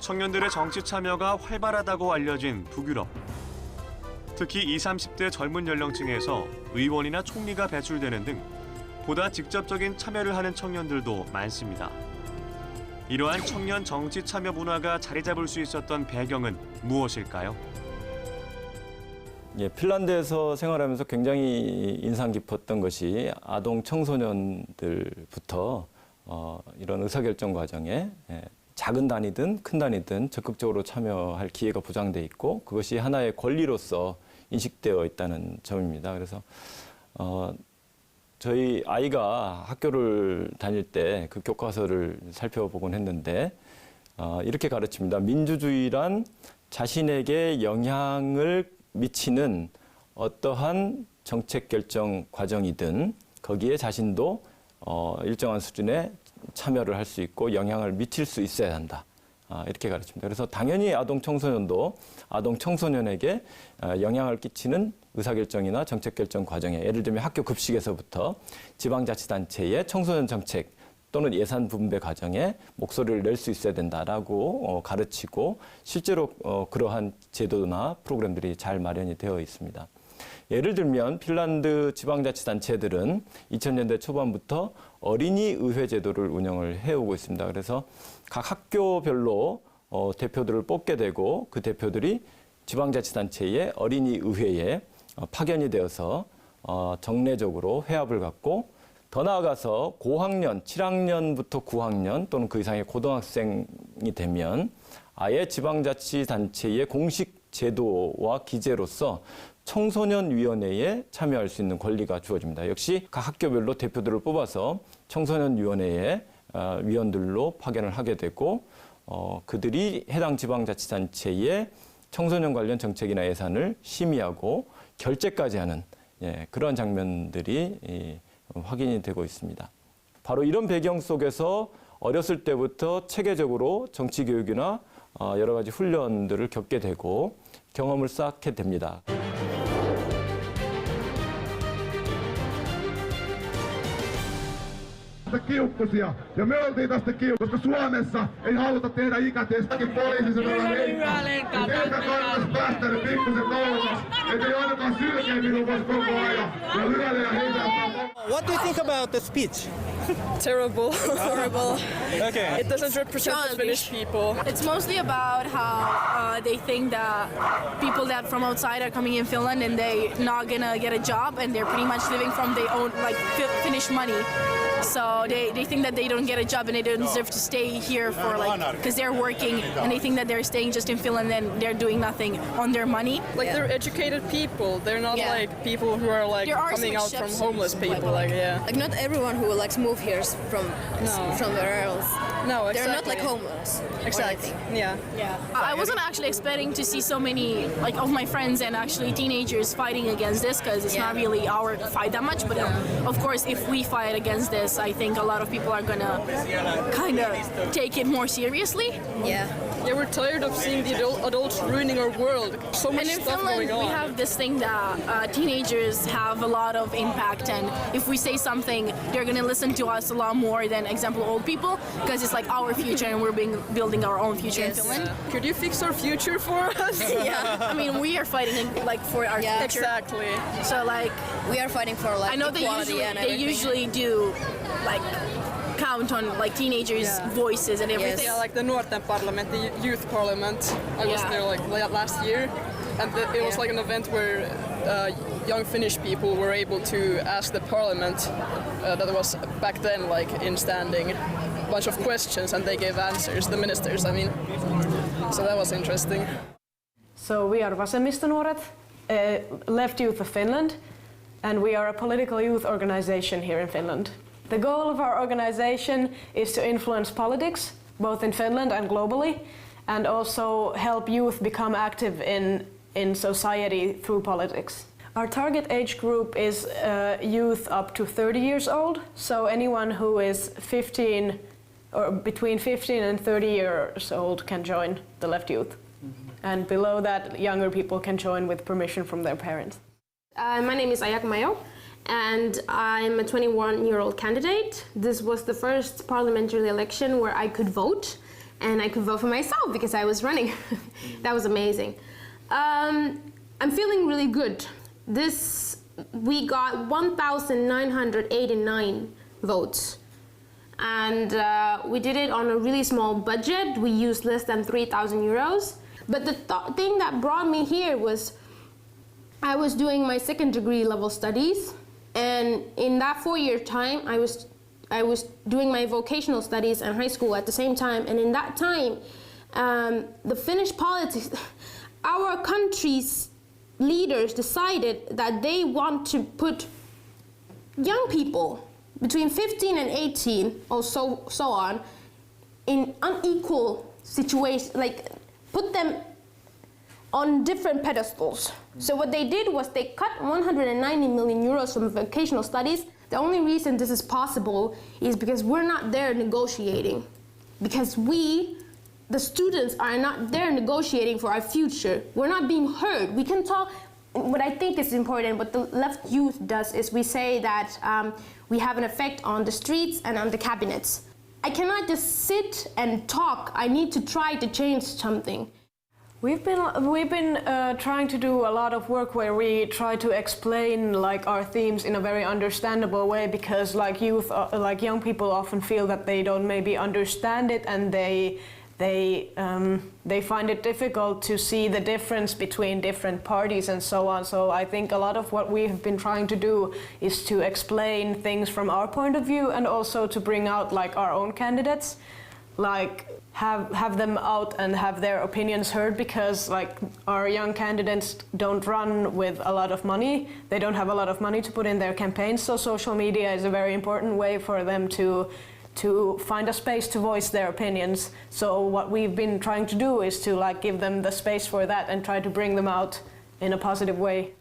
청년들의 정치 참여가 활발하다고 알려진 북유럽. 특히 20, 30대 젊은 연령층에서 의원이나 총리가 배출되는 등 보다 직접적인 참여를 하는 청년들도 많습니다. 이러한 청년 정치 참여 문화가 자리 잡을 수 있었던 배경은 무엇일까요? 예, 핀란드에서 생활하면서 굉장히 인상 깊었던 것이 아동 청소년들부터 이런 의사결정 과정에 작은 단위든 큰 단위든 적극적으로 참여할 기회가 보장돼 있고 그것이 하나의 권리로서 인식되어 있다는 점입니다. 그래서 저희 아이가 학교를 다닐 때 그 교과서를 살펴보곤 했는데 이렇게 가르칩니다. 민주주의란 자신에게 영향을 미치는 어떠한 정책 결정 과정이든 거기에 자신도 일정한 수준의 참여를 할 수 있고 영향을 미칠 수 있어야 한다. 이렇게 가르칩니다. 그래서 당연히 아동 청소년도 아동 청소년에게 영향을 끼치는 의사결정이나 정책결정 과정에 예를 들면 학교 급식에서부터 지방자치단체의 청소년 정책 또는 예산 분배 과정에 목소리를 낼 수 있어야 된다라고 가르치고 실제로 그러한 제도나 프로그램들이 잘 마련이 되어 있습니다. 예를 들면 핀란드 지방자치단체들은 2000년대 초반부터 어린이 의회 제도를 운영을 해오고 있습니다. 그래서 각 학교별로 대표들을 뽑게 되고 그 대표들이 지방자치단체의 어린이 의회에 파견이 되어서 정례적으로 회합을 갖고 더 나아가서 고학년, 7학년부터 9학년 또는 그 이상의 고등학생이 되면 아예 지방자치단체의 공식 제도와 기재로서 청소년위원회에 참여할 수 있는 권리가 주어집니다. 역시 각 학교별로 대표들을 뽑아서 청소년위원회에 위원들로 파견을 하게 되고 그들이 해당 지방자치단체의 청소년 관련 정책이나 예산을 심의하고 결재까지 하는 그런 장면들이 확인이 되고 있습니다. 바로 이런 배경 속에서 어렸을 때부터 체계적으로 정치 교육이나 여러 가지 훈련들을 겪게 되고 경험을 쌓게 됩니다. Kiukkusia. Ja me oltiin tästä koska Suomessa ei haluta tehdä ikätestakin poliisissa. Teiltä kannattaisi päästä nyt pikkusen kauemmas, ettei ainakaan sylkeä minun koko ajan. Ja hyvälle ja heitä. What do you think about the speech? Terrible. Horrible. Okay. It doesn't represent the Finnish people. It's mostly about how they think that people that from outside are coming in Finland and they're not gonna get a job and they're pretty much living from their own Finnish money. So they think that they don't get a job and they don't deserve to stay here for because they're working and they think that they're staying just in Finland and they're doing nothing on their money. Like they're educated people. They're not like people who are coming out from homeless people. Like not everyone who moves here is from somewhere else. No, exactly. They're not like homeless. Exactly. Yeah. I wasn't actually expecting to see so many of my friends and actually teenagers fighting against this because it's not really our fight that much. But of course, if we fight against this, I think a lot of people are gonna kind of take it more seriously. Yeah, we're tired of seeing the adults ruining our world. So much and in stuff Finland, going on. we have this thing that teenagers have a lot of impact, and if we say something, they're gonna listen to us a lot more than, example, old people, because it's like our future, and we're building our own future in Finland. Could you fix our future for us? Yeah, I mean, we are fighting for our future. Exactly. So we are fighting for I know they usually do count on teenagers' voices and everything. Yeah, like the Nuorten Parliament, the youth parliament. I was there last year, and it was like an event where young Finnish people were able to ask the parliament that was back then in standing a bunch of questions, and they gave answers. The ministers, I mean. So that was interesting. So we are Vasemmistonuoret, Left Youth of Finland, and we are a political youth organization here in Finland. The goal of our organization is to influence politics, both in Finland and globally, and also help youth become active in society through politics. Our target age group is youth up to 30 years old, so anyone who is 15 or between 15 and 30 years old can join the Left Youth. And below that, younger people can join with permission from their parents. My name is Ayak Mayo, and I'm a 21-year-old candidate. This was the first parliamentary election where I could vote, and I could vote for myself because I was running. That was amazing. I'm feeling really good. We got 1,989 votes. And we did it on a really small budget. We used less than 3,000 euros. But the thing that brought me here was I was doing my second degree level studies. And in that 4-year time, I was doing my vocational studies and high school at the same time. And in that time, the Finnish politics, our country's leaders decided that they want to put young people between 15 and 18 or so on in unequal situations, like put them on different pedestals. So what they did was they cut 190 million euros from vocational studies. The only reason this is possible is because we're not there negotiating. Because we, the students, are not there negotiating for our future. We're not being heard. We can talk. What I think is important, what the left youth does, is we say that we have an effect on the streets and on the cabinets. I cannot just sit and talk. I need to try to change something. We've been trying to do a lot of work where we try to explain like our themes in a very understandable way, because like youth, like young people often feel that they don't maybe understand it, and they find it difficult to see the difference between different parties and so on. So I think a lot of what we have been trying to do is to explain things from our point of view, and also to bring out like our own candidates, like have them out and have their opinions heard, because like our young candidates don't run with a lot of money. They don't have a lot of money to put in their campaigns, so social media is a very important way for them to find a space to voice their opinions. So what we've been trying to do is to like give them the space for that and try to bring them out in a positive way.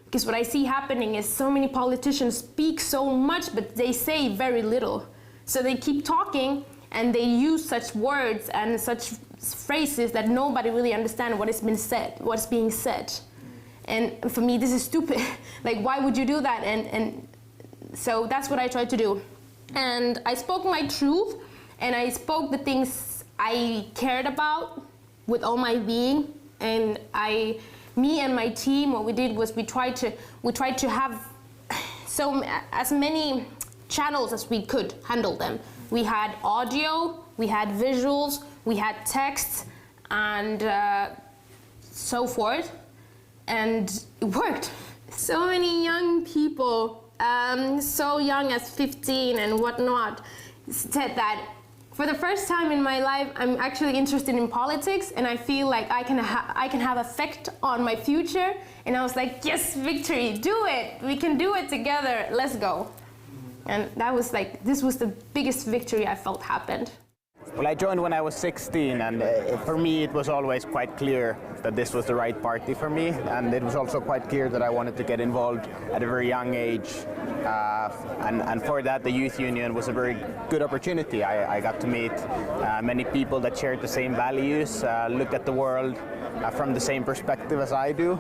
Because what I see happening is so many politicians speak so much, but they say very little. So they keep talking and they use such words and such phrases that nobody really understands what is being said. And for me, this is stupid. Like, why would you do that? And so that's what I try to do. And I spoke my truth, and I spoke the things I cared about with all my being. And me and my team, what we did was we tried to have as many channels as we could handle them. We had audio, we had visuals, we had texts, and so forth. And it worked. So many young people, so young as 15 and whatnot, said that for the first time in my life, I'm actually interested in politics, and I feel like I can have effect on my future. And I was like, yes, victory, do it. We can do it together. Let's go. And that was like, this was the biggest victory I felt happened. Well, I joined when I was 16, and for me it was always quite clear that this was the right party for me, and it was also quite clear that I wanted to get involved at a very young age, and for that the Youth Union was a very good opportunity. I got to meet many people that shared the same values, look at the world from the same perspective as I do,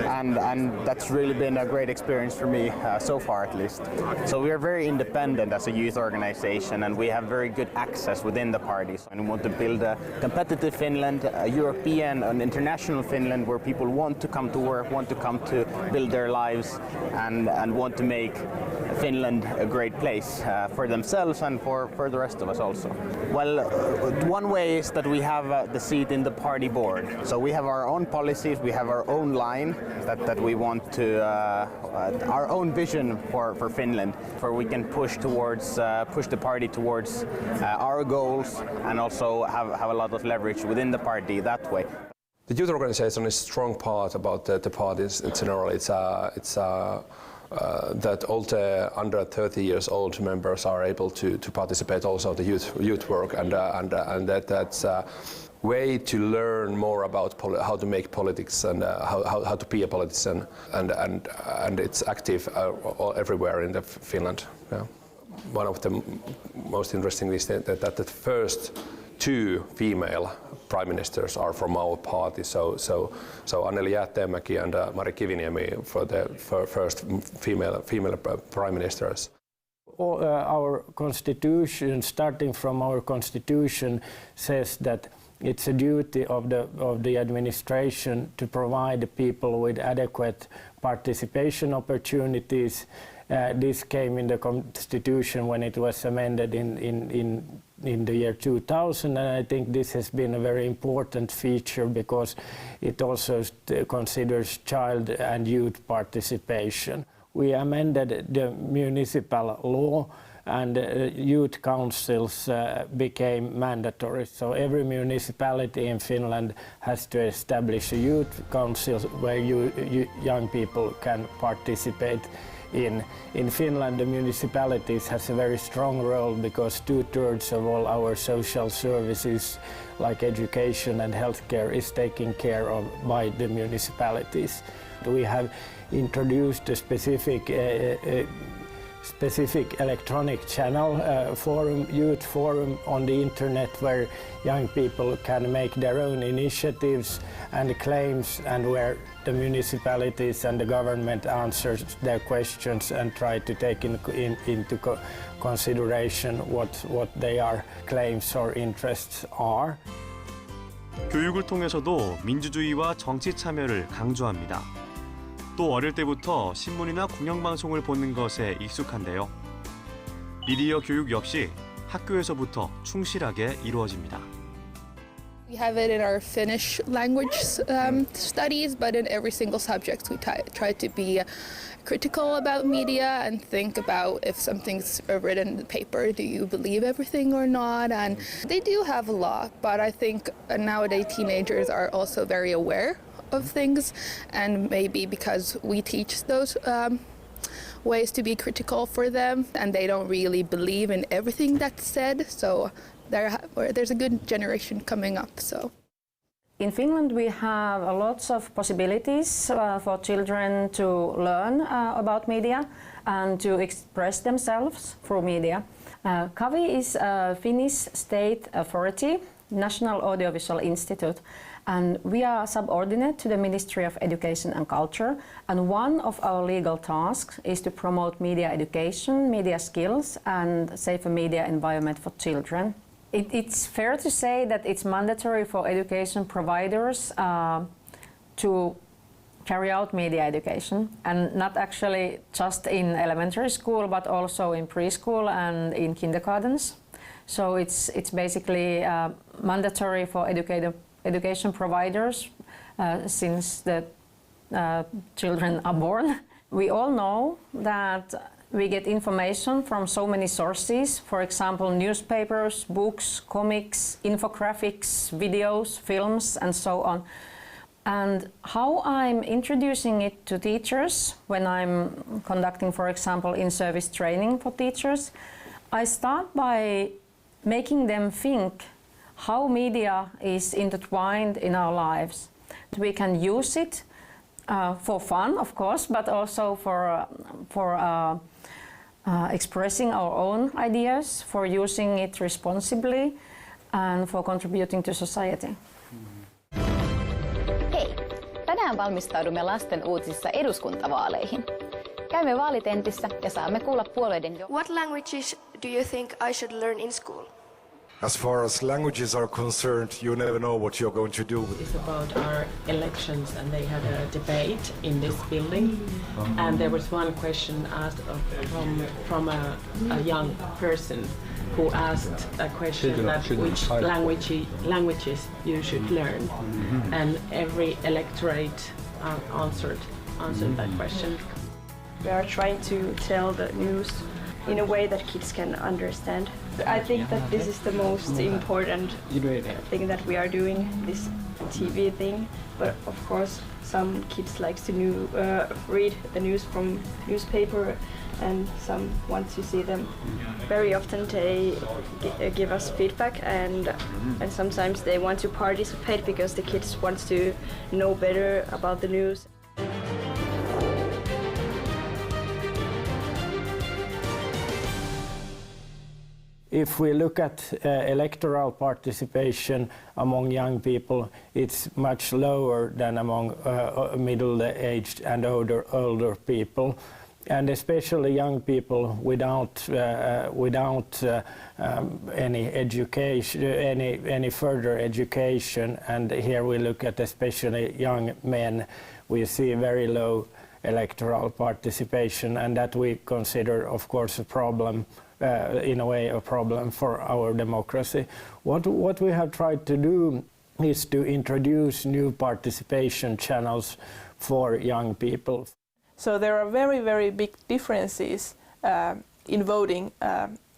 and that's really been a great experience for me so far, at least. So we are very independent as a youth organization, and we have very good access within the party. And we want to build a competitive Finland, a European and international Finland, where people want to come to work, want to come to build their lives, and want to make Finland a great place for themselves and for the rest of us also. Well, one way is that we have the seat in the party board. So we have our own policies, we have our own line that we want to, our own vision for Finland, where we can push the party towards our goals, and also have a lot of leverage within the party that way. The youth organization is a strong part about the parties in general. It's that all the under 30 years old members are able to participate also the youth work, and that's a way to learn more about how to make politics and how to be a politician, and it's active everywhere in Finland. Yeah. One of the most interesting is that the first 2 female prime ministers are from our party. So Anneli Jäätteenmäki and Mari Kiviniemi for the first female prime ministers. Our constitution, starting from our constitution, says that it's a duty of the administration to provide people with adequate participation opportunities. This came in the constitution when it was amended in the year 2000, and I think this has been a very important feature because it also considers child and youth participation. We amended the municipal law, and youth councils became mandatory. So every municipality in Finland has to establish a youth council where young people can participate in. In Finland, the municipalities has a very strong role because 2/3 of all our social services, like education and healthcare, is taken care of by the municipalities. We have introduced a specific electronic channel, youth forum on the internet, where young people can make their own initiatives and claims, and where the municipalities and the government answers their questions and try to take into consideration what their claims or interests are. 교육을 통해서도 민주주의와 정치 참여를 강조합니다. 또 어릴 때부터 신문이나 공영방송을 보는 것에 익숙한데요. 미디어 교육 역시 학교에서부터 충실하게 이루어집니다. We have it in our Finnish language studies, but in every single subject we try to be critical about media and think about if something's written in the paper, do you believe everything or not? And they do have a law, but I think nowadays teenagers are also very aware of things, and maybe because we teach those ways to be critical for them, and they don't really believe in everything that's said, so there's a good generation coming up. So in Finland we have lots of possibilities for children to learn about media and to express themselves through media. KAVI is a Finnish state authority, National Audiovisual Institute, and we are subordinate to the Ministry of Education and Culture, and one of our legal tasks is to promote media education, media skills, and safer media environment for children. It's fair to say that it's mandatory for education providers to carry out media education, and not actually just in elementary school, but also in preschool and in kindergartens. So it's basically mandatory for education providers since the children are born. We all know that we get information from so many sources, for example, newspapers, books, comics, infographics, videos, films, and so on. And how I'm introducing it to teachers when I'm conducting, for example, in-service training for teachers, I start by making them think how media is intertwined in our lives. We can use it for fun, of course, but also for expressing our own ideas, for using it responsibly, and for contributing to society. Hei! Tänään valmistaudumme lasten uutisissa eduskuntavaaleihin. Käymme vaalitentissä ja saamme kuulla puolueiden... What languages do you think I should learn in school? As far as languages are concerned, you never know what you're going to do. It's about our elections, and they had a debate in this building, and there was one question asked from a young person who asked a question that which languages you should learn, and every electorate answered that question. We are trying to tell the news in a way that kids can understand. I think that this is the most important thing that we are doing, this TV thing. But of course, some kids like to read the news from newspaper, and some want to see them. Very often they give us feedback, and sometimes they want to participate because the kids want to know better about the news. If we look at electoral participation among young people, it's much lower than among middle-aged and older people. and especially young people without any education, any further education. And here we look at especially young men. We see very low electoral participation, and that we consider, of course, a problem. In a way, a problem for our democracy. What we have tried to do is to introduce new participation channels for young people. So there are very, very big differences in voting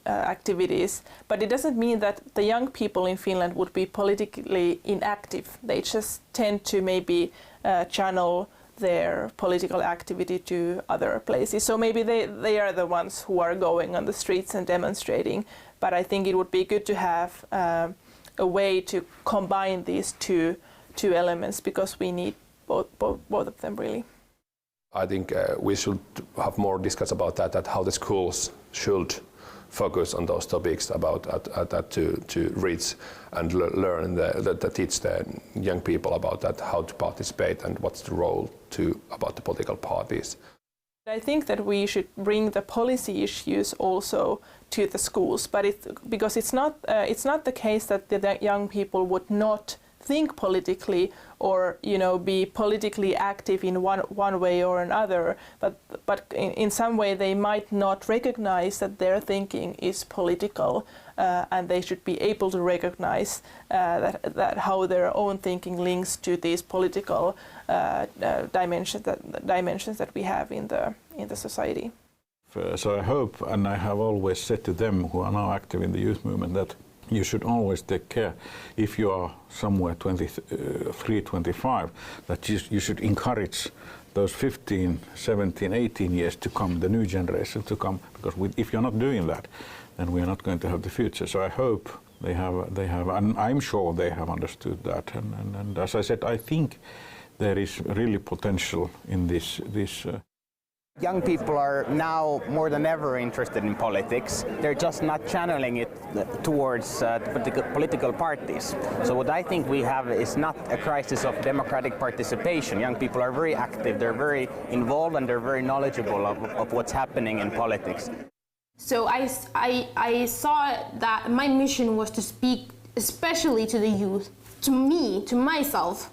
activities, but it doesn't mean that the young people in Finland would be politically inactive. They just tend to maybe channel their political activity to other places. So maybe they are the ones who are going on the streets and demonstrating, but I think it would be good to have a way to combine these two elements, because we need both of them really. I think we should have more discuss about that how the schools should focus on those topics about that to reach and learn, teach the young people about that, how to participate and what's the role about the political parties. I think that we should bring the policy issues also to the schools, but because it's not the case that the young people would not think politically or be politically active in one way or another, but in some way they might not recognize that their thinking is political, and they should be able to recognize that how their own thinking links to these political dimensions that we have in the society. So I hope, and I have always said to them who are now active in the youth movement, that you should always take care, if you are somewhere 23, 25, that you should encourage those 15, 17, 18 years to come, the new generation to come, because if you're not doing that, then we are not going to have the future. So I hope they have, and I'm sure they have understood that. And as I said, I think there is really potential in this. Young people are now more than ever interested in politics. They're just not channeling it towards political parties. So what I think we have is not a crisis of democratic participation. Young people are very active, they're very involved, and they're very knowledgeable of what's happening in politics. So I saw that my mission was to speak especially to the youth, to me, to myself,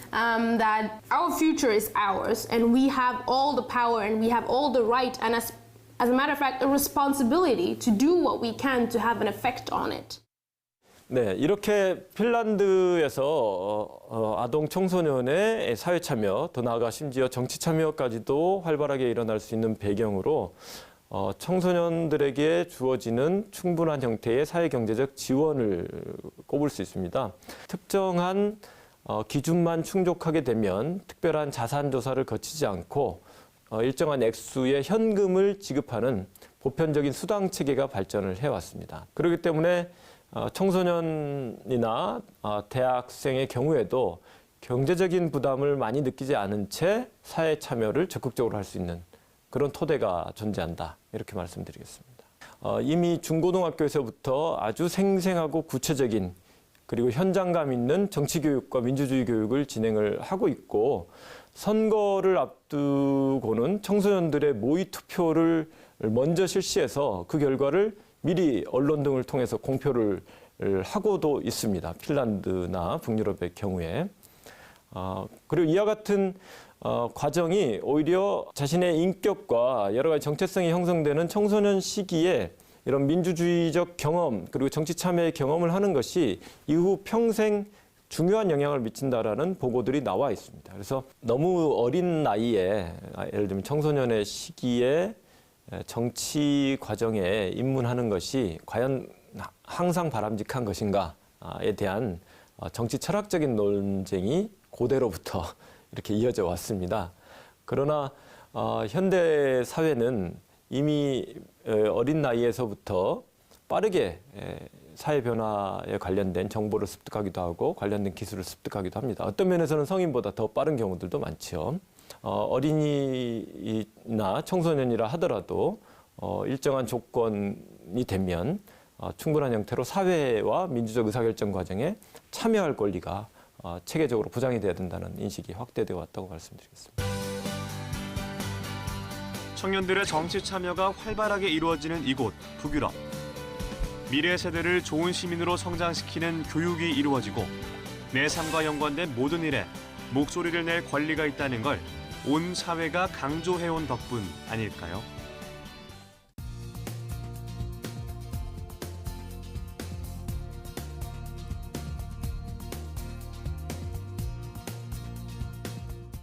that our future is ours, and we have all the power and we have all the right, and as a matter of fact, a responsibility to do what we can to have an effect on it. 네, 이렇게 핀란드에서 아동 청소년의 사회 참여, 더 나아가 심지어 정치 참여까지도 활발하게 일어날 수 있는 배경으로 청소년들에게 주어지는 충분한 형태의 사회 경제적 지원을 꼽을 수 있습니다. 특정한 기준만 충족하게 되면 특별한 자산 조사를 거치지 않고 일정한 액수의 현금을 지급하는 보편적인 수당 체계가 발전을 해왔습니다. 그렇기 때문에 청소년이나 대학생의 경우에도 경제적인 부담을 많이 느끼지 않은 채 사회 참여를 적극적으로 할 수 있는 그런 토대가 존재한다, 이렇게 말씀드리겠습니다. 이미 중고등학교에서부터 아주 생생하고 구체적인 그리고 현장감 있는 정치교육과 민주주의 교육을 진행을 하고 있고, 선거를 앞두고는 청소년들의 모의투표를 먼저 실시해서 그 결과를 미리 언론 등을 통해서 공표를 하고도 있습니다. 핀란드나 북유럽의 경우에. 그리고 이와 같은 과정이 오히려 자신의 인격과 여러 가지 정체성이 형성되는 청소년 시기에 이런 민주주의적 경험 그리고 정치 참여의 경험을 하는 것이 이후 평생 중요한 영향을 미친다라는 보고들이 나와 있습니다. 그래서 너무 어린 나이에, 예를 들면 청소년의 시기에 정치 과정에 입문하는 것이 과연 항상 바람직한 것인가에 대한 정치 철학적인 논쟁이 고대로부터 이렇게 이어져 왔습니다. 그러나 현대 사회는 이미 어린 나이에서부터 빠르게 사회 변화에 관련된 정보를 습득하기도 하고 관련된 기술을 습득하기도 합니다. 어떤 면에서는 성인보다 더 빠른 경우들도 많죠. 어린이나 청소년이라 하더라도 일정한 조건이 되면 충분한 형태로 사회와 민주적 의사결정 과정에 참여할 권리가 체계적으로 보장이 돼야 된다는 인식이 확대되어 왔다고 말씀드리겠습니다. 청년들의 정치 참여가 활발하게 이루어지는 이곳 북유럽. 미래 세대를 좋은 시민으로 성장시키는 교육이 이루어지고 내 삶과 연관된 모든 일에 목소리를 낼 권리가 있다는 걸 온 사회가 강조해온 덕분 아닐까요?